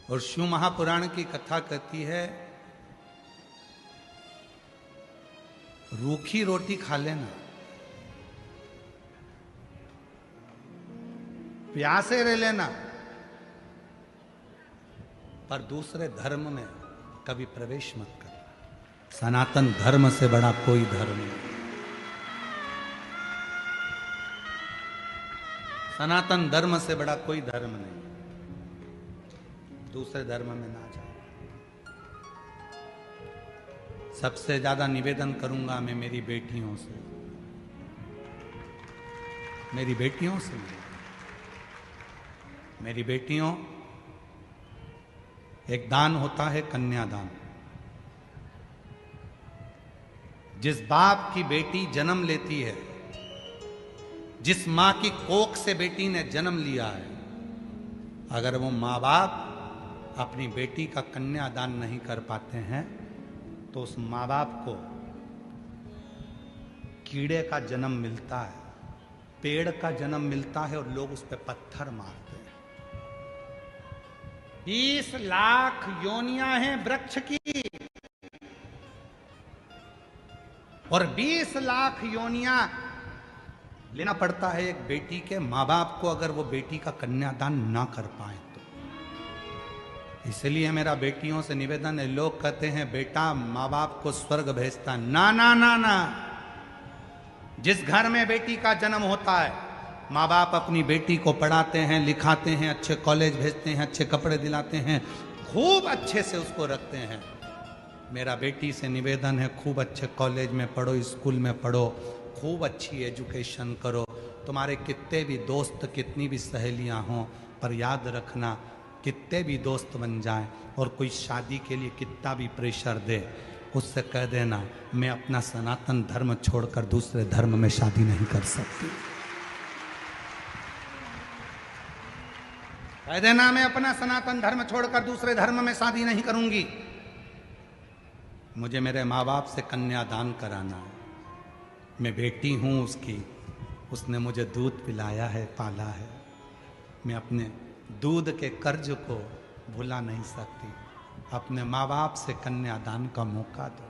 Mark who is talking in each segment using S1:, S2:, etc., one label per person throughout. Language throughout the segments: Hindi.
S1: और शिव महापुराण की कथा कहती है, रूखी रोटी खा लेना, प्यासे रह लेना, पर दूसरे धर्म में कभी प्रवेश मत करना। सनातन धर्म से बड़ा कोई धर्म नहीं। सनातन धर्म से बड़ा कोई धर्म नहीं। दूसरे धर्म में ना जाए। सबसे ज्यादा निवेदन करूंगा मैं मेरी बेटियों से, मेरी बेटियों से, मेरी बेटियों, एक दान होता है कन्यादान। जिस बाप की बेटी जन्म लेती है, जिस मां की कोख से बेटी ने जन्म लिया है, अगर वो मां बाप अपनी बेटी का कन्यादान नहीं कर पाते हैं तो उस मां बाप को कीड़े का जन्म मिलता है, पेड़ का जन्म मिलता है और लोग उस पर पत्थर मारते हैं। 20 लाख योनियां हैं वृक्ष की, और 20 लाख योनियां लेना पड़ता है एक बेटी के मां बाप को, अगर वो बेटी का कन्यादान ना कर पाए तो। इसलिए मेरा बेटियों से निवेदन है, लोग कहते हैं बेटा मां बाप को स्वर्ग भेजता, ना ना ना ना। जिस घर में बेटी का जन्म होता है, माँ बाप अपनी बेटी को पढ़ाते हैं, लिखाते हैं, अच्छे कॉलेज भेजते हैं, अच्छे कपड़े दिलाते हैं, खूब अच्छे से उसको रखते हैं। मेरा बेटी से निवेदन है, खूब अच्छे कॉलेज में पढ़ो, स्कूल में पढ़ो, खूब अच्छी एजुकेशन करो। तुम्हारे कितने भी दोस्त, कितनी भी सहेलियां हों, पर याद रखना, कितने भी दोस्त बन जाएं और कोई शादी के लिए कितना भी प्रेशर दे, उससे कह देना मैं अपना सनातन धर्म छोड़कर दूसरे धर्म में शादी नहीं कर सकती। कह देना मैं अपना सनातन धर्म छोड़कर दूसरे धर्म में शादी नहीं करूंगी। मुझे मेरे माँ बाप से कन्यादान कराना है। मैं बेटी हूं उसकी, उसने मुझे दूध पिलाया है, पाला है। मैं अपने दूध के कर्ज को भुला नहीं सकती। अपने माँ बाप से कन्यादान का मौका दो।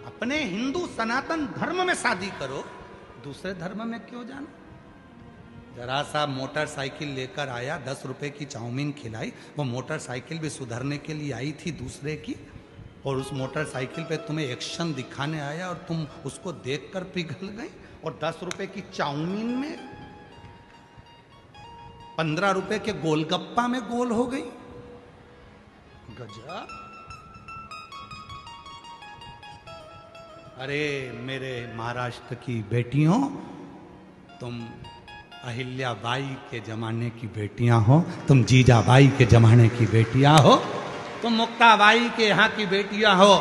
S1: अपने हिंदू सनातन धर्म में शादी करो, दूसरे धर्म में क्यों जाना। जरा सा मोटरसाइकिल लेकर आया, 10 रुपए की चाउमीन खिलाई, वो मोटरसाइकिल भी सुधरने के लिए आई थी दूसरे की, और उस मोटरसाइकिल पे तुम्हें एक्शन दिखाने आया और तुम उसको देखकर पिघल गई, और 10 रुपए की चाउमीन में 15 रुपए के गोलगप्पा में गोल हो गई। गजब। अरे मेरे महाराष्ट्र की बेटियों, तुम अहिल्याबाई के जमाने की बेटियां हो, तुम जीजाबाई के जमाने की बेटियां हो, तुम मुक्ताबाई के यहाँ की बेटियां हो।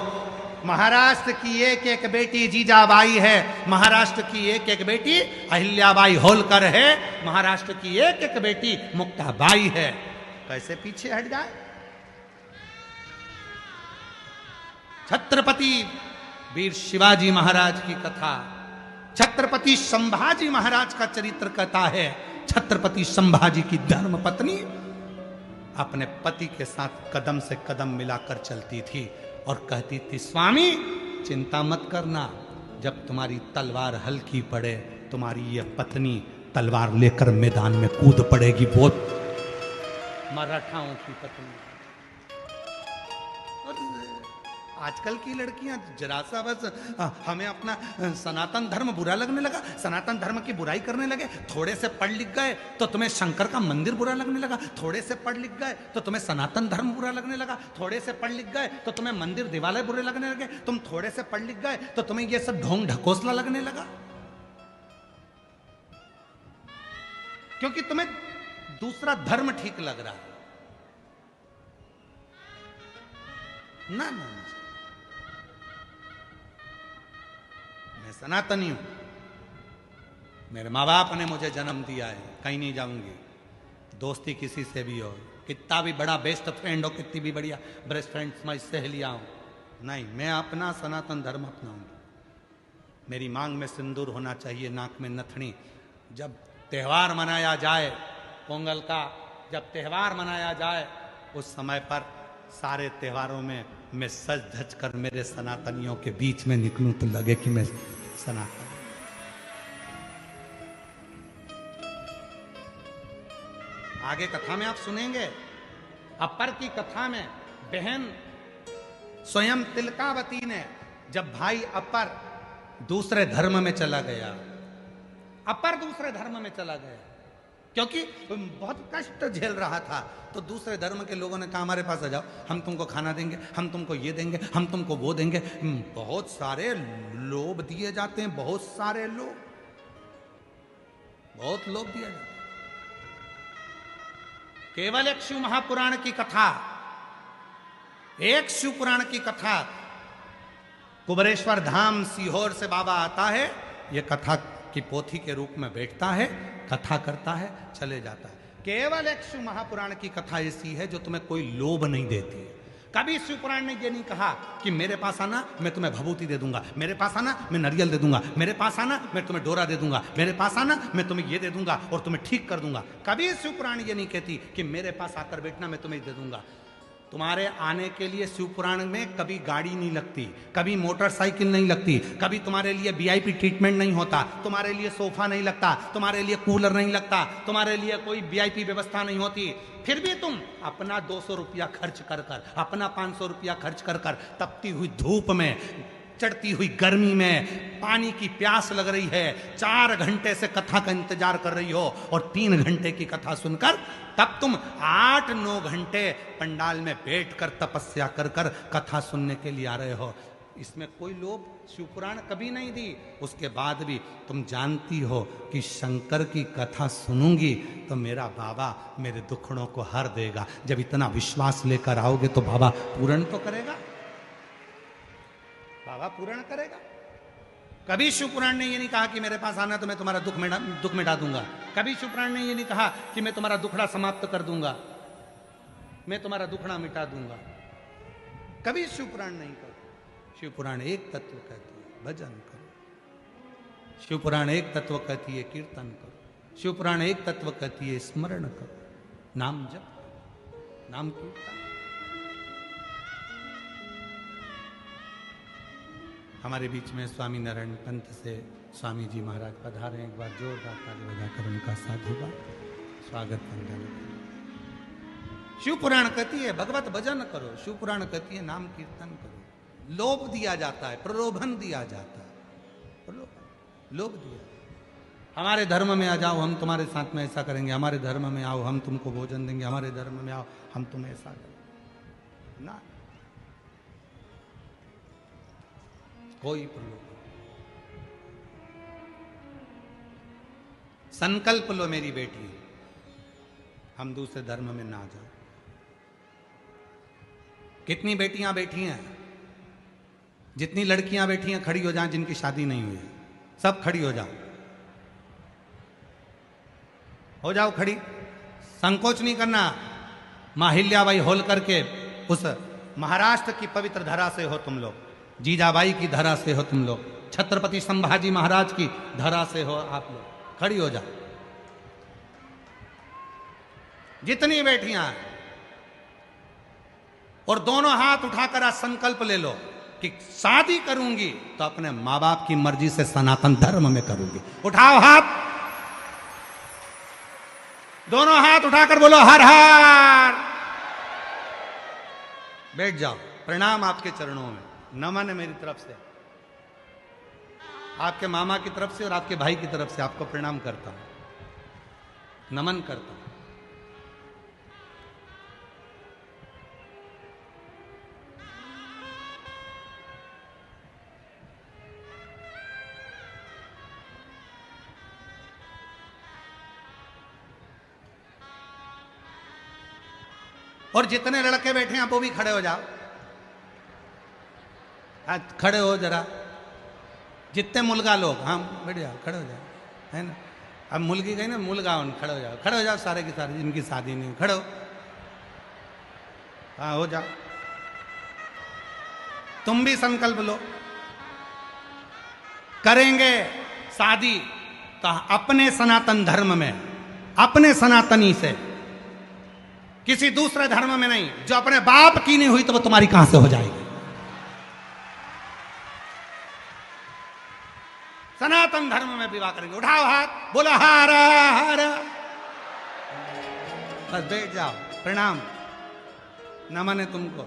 S1: महाराष्ट्र की एक एक बेटी जीजाबाई है, महाराष्ट्र की एक एक बेटी अहिल्याबाई होलकर है, महाराष्ट्र की एक एक बेटी मुक्ताबाई है। कैसे पीछे हट जाए। छत्रपति वीर शिवाजी महाराज की कथा, छत्रपति संभाजी महाराज का चरित्र कहता है, छत्रपति संभाजी की धर्म पत्नी अपने पति के साथ कदम से कदम मिलाकर चलती थी और कहती थी, स्वामी चिंता मत करना, जब तुम्हारी तलवार हल्की पड़े, तुम्हारी यह पत्नी तलवार लेकर मैदान में कूद पड़ेगी। वो मराठाओं की पत्नी। आजकल की लड़कियां जरा सा बस हमें अपना सनातन धर्म बुरा लगने लगा, सनातन धर्म की बुराई करने लगे। थोड़े से पढ़ लिख गए तो तुम्हें शंकर का मंदिर बुरा लगने लगा, थोड़े से पढ़ लिख गए तो तुम्हें सनातन धर्म बुरा लगने लगा, थोड़े से पढ़ लिख गए तो तुम्हें मंदिर दिवालय बुरे लगने लगे, तुम थोड़े से पढ़ लिख गए तो तुम्हें यह सब ढोंग ढकोसला लगने लगा, क्योंकि तुम्हें दूसरा धर्म ठीक लग रहा है। ना ना, मैं सनातनी हूं, मेरे माँ बाप ने मुझे जन्म दिया है, कहीं नहीं जाऊंगी। दोस्ती किसी से भी हो, कितना भी बड़ा बेस्ट फ्रेंड हो, कितनी भी बढ़िया बेस्ट फ्रेंड मैं सहेलियां हो, नहीं, मैं अपना सनातन धर्म अपनाऊंगी। मेरी मांग में सिंदूर होना चाहिए, नाक में नथनी, जब त्यौहार मनाया जाए पोंगल का, जब त्यौहार मनाया जाए उस समय पर सारे त्योहारों में मैं सज धज कर मेरे सनातनियों के बीच में निकलूं तो लगे कि मैं सनातन। आगे कथा में आप सुनेंगे, अपर की कथा में बहन स्वयं तिलकावती ने, जब भाई अपर दूसरे धर्म में चला गया, अपर दूसरे धर्म में चला गया क्योंकि बहुत कष्ट झेल रहा था, तो दूसरे धर्म के लोगों ने कहा हमारे पास आ जाओ, हम तुमको खाना देंगे, हम तुमको ये देंगे, हम तुमको वो देंगे। बहुत सारे लोभ दिए जाते हैं, बहुत सारे लोग, बहुत लोभ दिया जाता है। केवल एक शिव महापुराण की कथा, एक शिव पुराण की कथा, कुबरेश्वर धाम सीहोर से बाबा आता है, ये कथा की पोथी के रूप में बैठता है, कथा करता है, चले जाता है। केवल एक शिव महापुराण की कथा ऐसी है जो तुम्हें कोई लोभ नहीं देती है। कभी शिव पुराण ने ये नहीं कहा कि मेरे पास आना मैं तुम्हें भभूति दे दूंगा, मेरे पास आना मैं नारियल दे दूंगा, मेरे पास आना मैं तुम्हें डोरा दे दूंगा, मेरे पास आना मैं तुम्हें ये दे दूंगा और तुम्हें ठीक कर दूंगा। कभी शिव पुराण ये नहीं कहती कि मेरे पास आकर बैठना मैं तुम्हें दे दूंगा। तुम्हारे आने के लिए शिव पुराण में कभी गाड़ी नहीं लगती, कभी मोटरसाइकिल नहीं लगती, कभी तुम्हारे लिए वीआईपी ट्रीटमेंट नहीं होता, तुम्हारे लिए सोफा नहीं लगता, तुम्हारे लिए कूलर नहीं लगता, तुम्हारे लिए कोई वीआईपी व्यवस्था नहीं होती। फिर भी तुम अपना 200 रुपया खर्च कर कर, अपना 500 रुपया खर्च कर कर, तपती हुई धूप में, चढ़ती हुई गर्मी में, पानी की प्यास लग रही है, 4 घंटे से कथा का इंतजार कर रही हो और 3 घंटे की कथा सुनकर तब तुम 8-9 घंटे पंडाल में बैठकर तपस्या कर कर कथा सुनने के लिए आ रहे हो। इसमें कोई लोभ शिवपुराण कभी नहीं दी। उसके बाद भी तुम जानती हो कि शंकर की कथा सुनूंगी तो मेरा बाबा मेरे दुखड़ों को हर देगा। जब इतना विश्वास लेकर आओगे तो बाबा पूर्ण तो करेगा, बाबा पूर्ण करेगा। कभी शिवपुराण ने ये नहीं कहा कि मेरे पास आना तो मैं तुम्हारा दुख मिटा दूंगा। कभी शिवपुराण ने ये नहीं कहा कि मैं तुम्हारा दुखड़ा समाप्त कर दूंगा, मैं तुम्हारा दुखड़ा मिटा दूंगा। कभी शिवपुराण नहीं कहा। शिवपुराण एक तत्व कहती है भजन करो, शिवपुराण एक तत्व कहती है कीर्तन करो, शिवपुराण एक तत्व कहती है स्मरण करो, नाम जप, नाम कीर्तन। हमारे बीच में स्वामी नारायण पंथ से स्वामी जी महाराज पधारे। एक बार जोरदार ताली बजाकर उनका साधुवाद स्वागत वंदन। शिवपुराण कहती है भगवत भजन करो, शिवपुराण कहती है नाम कीर्तन करो। लोभ दिया जाता है, प्रलोभन दिया जाता है, प्रलोभन, लोभ दिया। हमारे धर्म में आ जाओ, हम तुम्हारे साथ में ऐसा करेंगे, हमारे धर्म में आओ, हम तुमको भोजन देंगे, हमारे धर्म में आओ, हम तुम्हें ऐसा करेंगे ना। कोई प्रलोभन। संकल्प लो मेरी बेटी, हम दूसरे धर्म में ना जाओ। कितनी बेटियां बैठी हैं, जितनी लड़कियां बैठी हैं खड़ी हो जाएं, जिनकी शादी नहीं हुई है सब खड़ी हो जाओ, हो जाओ खड़ी, संकोच नहीं करना। माहिल्याबाई होलकर के उस महाराष्ट्र की पवित्र धरा से हो तुम लोग, जीजाबाई की धरा से हो तुम लोग, छत्रपति संभाजी महाराज की धरा से हो आप लोग, खड़ी हो जाओ जितनी बैठियां हैं, और दोनों हाथ उठाकर आज संकल्प ले लो कि शादी करूंगी तो अपने मां बाप की मर्जी से सनातन धर्म में करूंगी। उठाओ हाथ, दोनों हाथ उठाकर बोलो हर हर। बैठ जाओ, प्रणाम आपके चरणों में, नमन है मेरी तरफ से, आपके मामा की तरफ से और आपके भाई की तरफ से आपको प्रणाम करता हूं, नमन करता हूं। और जितने लड़के बैठे हैं वो भी खड़े हो जाओ, खड़े हो जरा, जितने मुलगा लोग, हाँ बैठ जाओ, खड़े हो जाओ, है ना। अब मुलगी गई ना, मुलगा उन खड़े हो जाओ, खड़े हो जाओ सारे के सारे जिनकी शादी नहीं, खड़े हो, हाँ हो जाओ। तुम भी संकल्प लो, करेंगे शादी तो अपने सनातन धर्म में, अपने सनातनी से, किसी दूसरे धर्म में नहीं। जो अपने बाप की नहीं हुई तो वो तुम्हारी कहां से हो जाएगी? सनातन धर्म में विवाह करेंगे। उठाओ हाथ, बोलो हारा हारा, बस बैठ जाओ। प्रणाम, नमन है तुमको।